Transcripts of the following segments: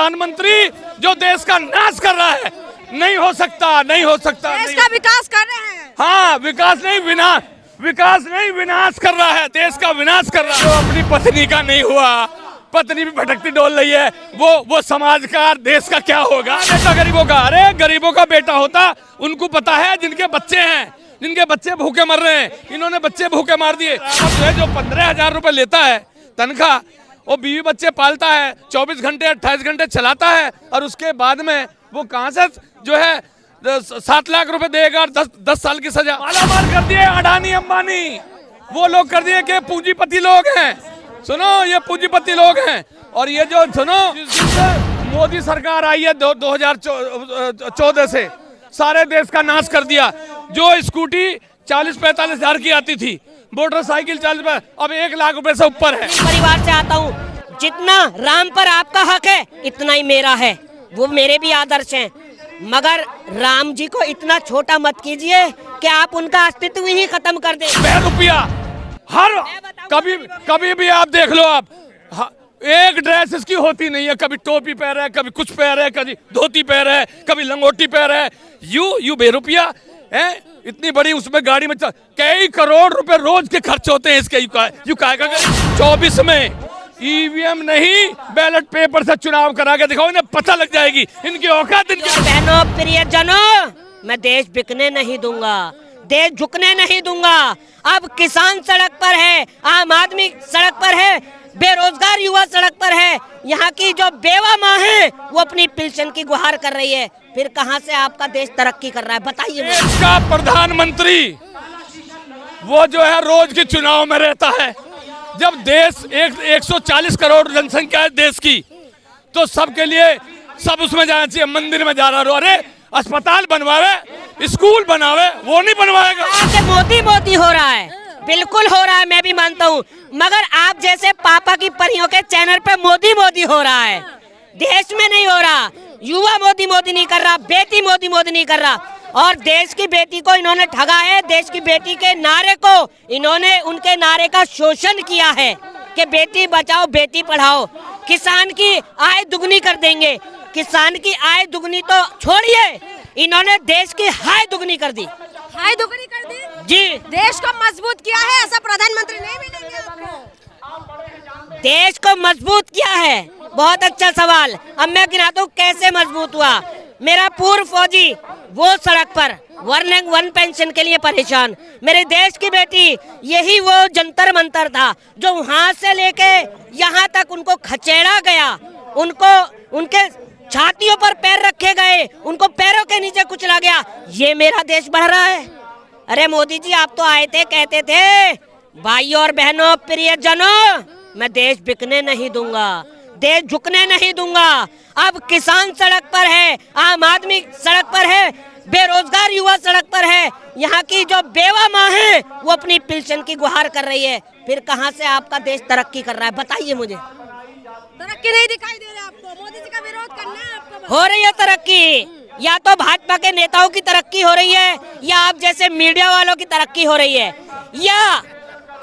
प्रधानमंत्री जो देश का नाश कर रहा है। नहीं हो सकता, नहीं हो सकता। देश का विकास कर रहे हैं। हाँ, विकास नहीं विनाश कर रहा है, देश का विनाश कर रहा है। जो अपनी पत्नी का नहीं हुआ, पत्नी भी भटकती डोल रही है, वो समाज का, देश का क्या होगा? बेटा गरीबों का, अरे गरीबों का बेटा होता, उनको पता है जिनके बच्चे हैं, जिनके बच्चे भूखे मर रहे हैं, इन्होंने बच्चे भूखे मार दिए। अब जो 15,000 रुपए लेता है तनख्वाह, वो बीवी बच्चे पालता है, 24 घंटे 28 घंटे चलाता है, और उसके बाद में वो कहाँ से जो है 7 लाख रुपए देगा, 10 साल की सजा। मालामाल कर दिए अडानी अंबानी, वो लोग कर दिए कि पूंजीपति लोग हैं। सुनो, ये पूंजीपति लोग हैं। और ये जो सुनो, मोदी सरकार आई है 2014 से सारे देश का नाश कर दिया। जो स्कूटी 40-45 हजार की आती थी, मोटरसाइकिल 40, अब 1 लाख रुपए से ऊपर है। परिवार से आता हूँ, जितना राम पर आपका हक है इतना ही मेरा है, वो मेरे भी आदर्श हैं। मगर राम जी को इतना छोटा मत कीजिए कि आप उनका अस्तित्व ही खत्म कर दें। ₹1 हर कभी भी आप देख लो, आप एक ड्रेस इसकी होती नहीं है। कभी टोपी पहन रहा है, कभी कुछ पहन रहा है, कभी धोती पहन रहा है, कभी लंगोटी पहन रहा है। यू ₹1 है, इतनी बड़ी उसमें गाड़ी में कई करोड़ रुपए रोज के खर्च होते हैं इसके। यू का 24 में ईवीएम नहीं, बैलेट पेपर से चुनाव करा के दिखाओ, इन्हें पता लग जाएगी इनकी औकात। बहनों, प्रियजनों, मैं देश बिकने नहीं दूंगा, देश झुकने नहीं दूंगा। अब किसान सड़क पर है, आम आदमी सड़क पर है, बेरोजगार युवा सड़क पर है, यहाँ की जो बेवा माँ है वो अपनी पेंशन की गुहार कर रही है। फिर कहाँ से आपका देश तरक्की कर रहा है, बताइए। देश का प्रधानमंत्री वो जो है रोज के चुनाव में रहता है। जब देश 140 करोड़ जनसंख्या है देश की, तो सबके लिए सब उसमें जाना चाहिए। मंदिर में जा रहा हो, अरे अस्पताल बनवावे, स्कूल बनावे, वो नहीं बनवाएगा। मोदी हो रहा है, बिल्कुल हो रहा है, मैं भी मानता हूँ। मगर आप जैसे पापा की परियों के चैनल पे मोदी हो रहा है, देश में नहीं हो रहा। युवा मोदी नहीं कर रहा, बेटी मोदी नहीं कर रहा। और देश की बेटी को इन्होंने ठगा है, देश की बेटी के नारे को इन्होंने, उनके नारे का शोषण किया है कि बेटी बचाओ बेटी पढ़ाओ। किसान की आय दुगनी कर देंगे, किसान की आय दुगनी तो छोड़िए, इन्होंने देश की हाय दुगनी कर दी। हाय दुगनी कर दी जी, देश को मजबूत किया है। ऐसा प्रधानमंत्री नहीं मिलेंगे आपको। देश को मजबूत किया है, बहुत अच्छा सवाल। अब मैं गिनाता हूँ कैसे मजबूत हुआ। मेरा पूर्व फौजी वो सड़क पर वन पेंशन के लिए परेशान, मेरे देश की बेटी, यही वो जंतर मंतर था जो वहाँ से लेके यहाँ तक उनको खचेड़ा गया, उनको उनके छातियों पर पैर रखे गए, उनको पैरों के नीचे कुचला गया। ये मेरा देश बढ़ रहा है। अरे मोदी जी, आप तो आए थे, कहते थे भाइयों और बहनों, प्रियजनों, मैं देश बिकने नहीं दूंगा, देश झुकने नहीं दूंगा। अब किसान सड़क पर है, आम आदमी सड़क पर है, बेरोजगार युवा सड़क पर है, यहाँ की जो बेवा माँ है वो अपनी पेंशन की गुहार कर रही है। फिर कहाँ से आपका देश तरक्की कर रहा है, बताइए मुझे। तरक्की नहीं दिखाई दे रहा आपको, मोदी जी का विरोध करना है आपको। हो रही है तरक्की, या तो भाजपा के नेताओं की तरक्की हो रही है, या आप जैसे मीडिया वालों की तरक्की हो रही है, या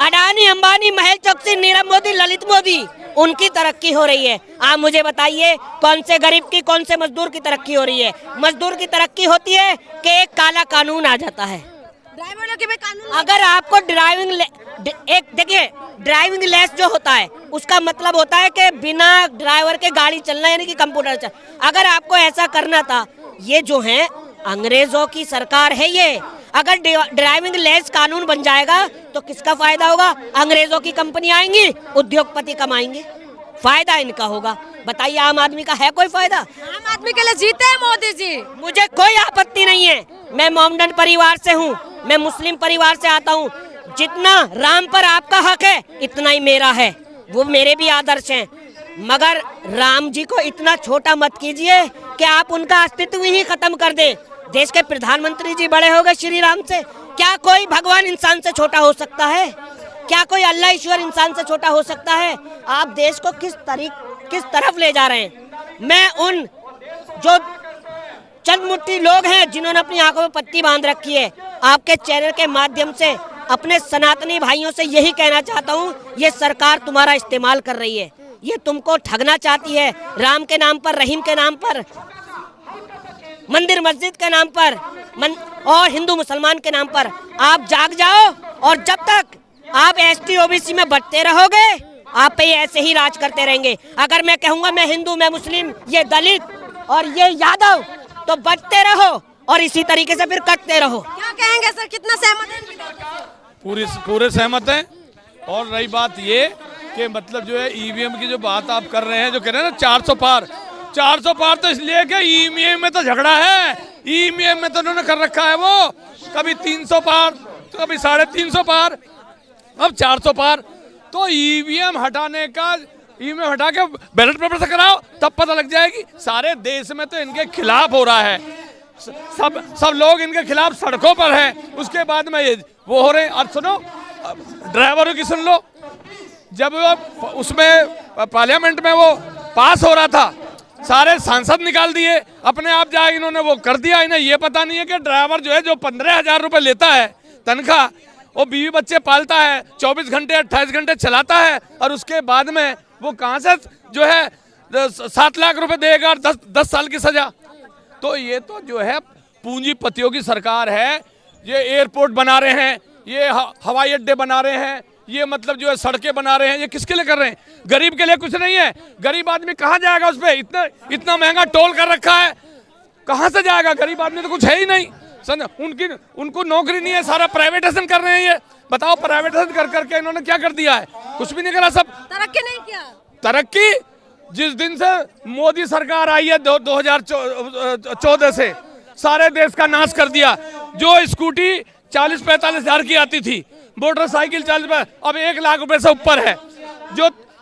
अडानी अंबानी महेश चौकसी नीरव मोदी ललित मोदी उनकी तरक्की हो रही है। आप मुझे बताइए, कौन से गरीब की, कौन से मजदूर की तरक्की हो रही है? मजदूर की तरक्की होती है कि एक काला कानून आ जाता है। ड्राइवरों के भी कानून, अगर आपको ड्राइविंग लेस जो होता है उसका मतलब होता है कि बिना ड्राइवर के गाड़ी चलना, यानी कि कंप्यूटर चल। अगर आपको ऐसा करना था, ये जो है अंग्रेजों की सरकार है ये, अगर ड्राइविंग लेस कानून बन जाएगा तो किसका फायदा होगा? अंग्रेजों की कंपनी आएंगी, उद्योगपति कमाएंगे, फायदा इनका होगा। बताइए, आम आदमी का है कोई फायदा? आम आदमी के लिए जीते हैं मोदी जी। मुझे कोई आपत्ति नहीं है, मैं मोमडन परिवार से हूँ, मैं मुस्लिम परिवार से आता हूँ। जितना राम पर आपका हक है इतना ही मेरा है, वो मेरे भी आदर्श हैं। मगर राम जी को इतना छोटा मत कीजिए कि आप उनका अस्तित्व ही खत्म कर दें। देश के प्रधानमंत्री जी बड़े हो गए श्री राम से, क्या कोई भगवान इंसान से छोटा हो सकता है? क्या कोई अल्लाह ईश्वर इंसान से छोटा हो सकता है? आप देश को किस तरफ ले जा रहे हैं? मैं उन जो चंद मुट्ठी लोग हैं जिन्होंने अपनी आंखों में पट्टी बांध रखी है, आपके चैनल के माध्यम से अपने सनातनी भाइयों से यही कहना चाहता हूँ, ये सरकार तुम्हारा इस्तेमाल कर रही है। ये तुमको ठगना चाहती है, राम के नाम पर, रहीम के नाम पर, मंदिर मस्जिद के नाम पर, और हिंदू मुसलमान के नाम पर। आप जाग जाओ, और जब तक आप एसटी ओबीसी में बंटते रहोगे, आप पे ऐसे ही राज करते रहेंगे। अगर मैं कहूंगा मैं हिंदू, मैं मुस्लिम, ये दलित और ये यादव, तो बंटते रहो और इसी तरीके से फिर कटते रहो। क्या कहेंगे सर, कितना सहमत हैं इनकी बात से? पूरे सहमत हैं। और रही बात ये कि मतलब जो है ईवीएम की जो बात आप कर रहे हैं, जो कह रहे हैं ना 400 पार, 400 पार तो इसलिए कि ईवीएम में तो झगड़ा है। ईवीएम में तो उन्होंने कर रखा है वो, कभी 300 पार तो कभी 350 पार, अब 400 पार। तो ईवीएम हटाने का, ईवीएम हटा के बैलेट पेपर से कराओ, तब पता लग जाएगी। सारे देश में तो इनके खिलाफ हो रहा है, सब लोग इनके खिलाफ सड़कों पर हैं। उसके बाद में ये वो हो रहे हैं। और सुनो, ड्राइवरों की सुन लो, जब वो उसमें पार्लियामेंट में वो पास हो रहा था, सारे सांसद निकाल दिए, अपने आप जाए इन्होंने वो कर दिया। इन्हें ये पता नहीं है कि ड्राइवर जो है, जो 15,000 रुपये लेता है तनख्वाह, वो बीवी बच्चे पालता है, 24 घंटे 28 घंटे चलाता है, और उसके बाद में वो कहाँ से जो है 7 लाख रुपए देगा, 10 साल की सजा। तो ये तो जो है पूंजीपतियों की सरकार है। ये एयरपोर्ट बना रहे हैं, ये हवाई अड्डे बना रहे हैं, ये मतलब जो है सड़कें बना रहे हैं। ये किसके लिए कर रहे हैं? गरीब के लिए कुछ नहीं है। गरीब आदमी कहाँ जाएगा? उस पर इतना महंगा टोल कर रखा है, कहाँ से जाएगा? गरीब आदमी तो कुछ है ही नहीं। उनको नौकरी नहीं है, सारा प्राइवेटाइजेशन कर रहे हैं। ये बताओ, प्राइवेटाइजेशन कर करके इन्होंने क्या कर दिया है? कुछ भी नहीं करा, सब तरक्की नहीं किया। तरक्की जिस दिन से मोदी सरकार आई है 2014 से, सारे देश का नाश कर दिया। जो स्कूटी 40-45 हजार की आती थी, मोटरसाइकिल 40, अब 1 लाख रुपए से ऊपर है।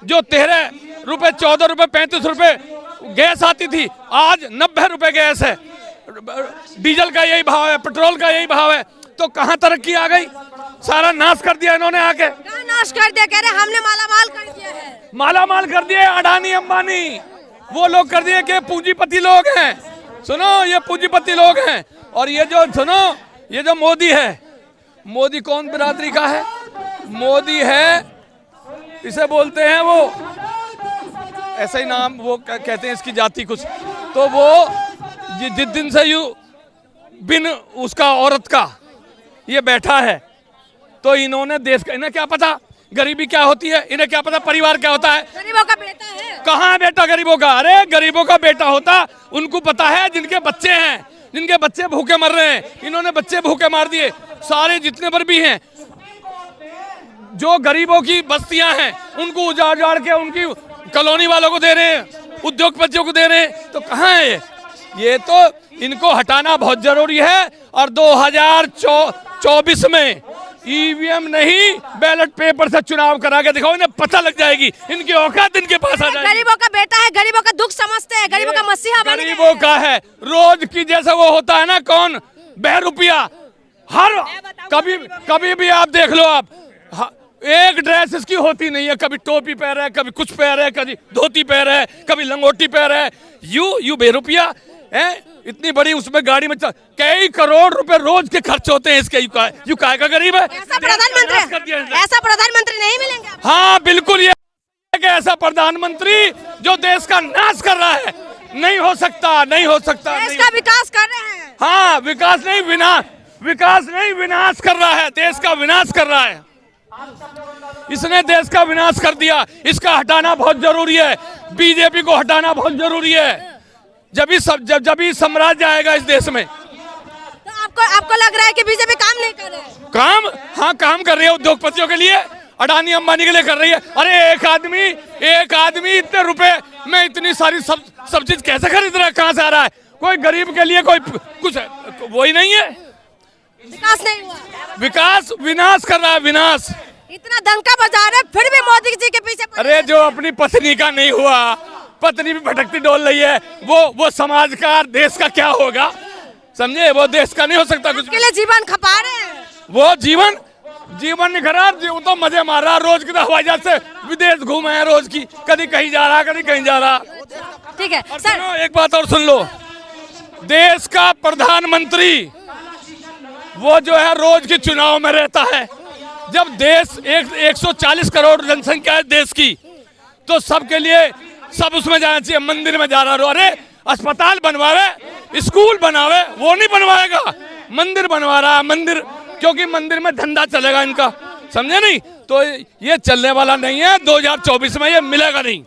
जो 13 रुपए, 14 रुपए, 35 रुपए गैस आती थी, आज 90 रुपए गैस है। डीजल का यही भाव है, पेट्रोल का यही भाव है। तो कहाँ तरक्की आ गई? सारा नाश कर दिया इन्होंने आके। क्या नाश कर दिया? कह रहे हमने मालामाल कर दिया है। मालामाल कर दिए अडानी अंबानी, वो लोग कर दिए कि पूंजीपति लोग हैं। सुनो, ये पूंजीपति लोग हैं। और ये जो सुनो, ये जो मोदी है, मोदी कौन बिरादरी का है? मोदी है, इसे बोलते हैं वो, ऐसा ही नाम वो कहते हैं इसकी जाति कुछ। तो वो जिस दिन से यू बिन उसका औरत का ये बैठा है, तो इन्होंने देश का, इन्हें क्या पता गरीबी क्या होती है? इन्हें क्या पता परिवार क्या होता है? गरीबों का बेटा है। कहाँ है बेटा गरीबों का? अरे गरीबों का बेटा होता, उनको पता है जिनके बच्चे हैं, जिनके बच्चे भूखे मर रहे हैं। इन्होंने बच्चे भूखे मार दिए, सारे जितने पर भी हैं। जो गरीबों की बस्तियां हैं उनको उजाड़ के उनकी कॉलोनी वालों को दे रहे हैं, उद्योगपतियों को दे रहे हैं। तो कहाँ है ये? तो इनको हटाना बहुत जरूरी है। और 2024 में ईवीएम नहीं, बैलेट पेपर से चुनाव करा के दिखाओ, इन्हें पता लग जाएगी, इनकी औकात इनके पास आ जाएगी। गरीबों का बेटा है, गरीबों का दुख समझते हैं, गरीबों का मसीहा बन गए। गरीबों का है। रोज की जैसे वो होता है ना, कौन बहरूपिया, हर कभी भी आप देख लो, आप एक ड्रेस इसकी होती नहीं है। कभी टोपी पहन है, कभी कुछ पहन है, कभी धोती पहन है, कभी लंगोटी पहन है। यू बेरुपिया है, इतनी बड़ी उसमें गाड़ी में कई करोड़ रुपए रोज के खर्च होते हैं इसके। यू काय का गरीब है? ऐसा प्रधानमंत्री नहीं मिलेंगे आपको। हाँ बिल्कुल, ये ऐसा प्रधानमंत्री जो देश का नाश कर रहा है, नहीं हो सकता, नहीं हो सकता। देश का विकास कर रहे हैं। हाँ, विकास नहीं विनाश कर रहा है, देश का विनाश कर रहा है। इसने देश का विनाश कर दिया, इसका हटाना बहुत जरूरी है। बीजेपी को हटाना बहुत जरूरी है। जब ही साम्राज्य आएगा इस देश में। तो आपको लग रहा है कि बीजेपी काम नहीं कर रही है? काम, हाँ काम कर रही है, उद्योगपतियों के लिए, अडानी अंबानी के लिए कर रही है। अरे एक आदमी इतने रुपए में इतनी सारी सब चीज कैसे खरीद रहा है? कहाँ से आ रहा है? कोई गरीब के लिए कोई कुछ वही नहीं है। विकास नहीं हुआ, विकास विनाश कर रहा है, विनाश। इतना डंका बजा रहे, फिर भी मोदी जी के पीछे। अरे जो अपनी पत्नी का नहीं हुआ, पत्नी भी भटकती डोल रही है, वो समाज का, देश का क्या होगा? समझे? वो देश का नहीं हो सकता कुछ के लिए जीवन खपा रहे हैं। वो जीवन नहीं खराब, जीवन तो मजे मार रहा। रोज की तो हवाई जहाज से विदेश घूमे हैं, रोज की, कभी कहीं जा रहा, कभी कहीं जा रहा। ठीक है सर, एक बात और सुन लो, देश का प्रधानमंत्री वो जो है रोज के चुनाव में रहता है। जब देश 140 करोड़ जनसंख्या है देश की, तो सबके लिए सब उसमें जाना चाहिए। मंदिर में जा रहा हो, अरे अस्पताल बनवावे, स्कूल बनावे, वो नहीं बनवाएगा, मंदिर बनवा रहा है। मंदिर, क्योंकि मंदिर में धंधा चलेगा इनका, समझे नहीं? तो ये चलने वाला नहीं है, 2024 में ये मिलेगा नहीं।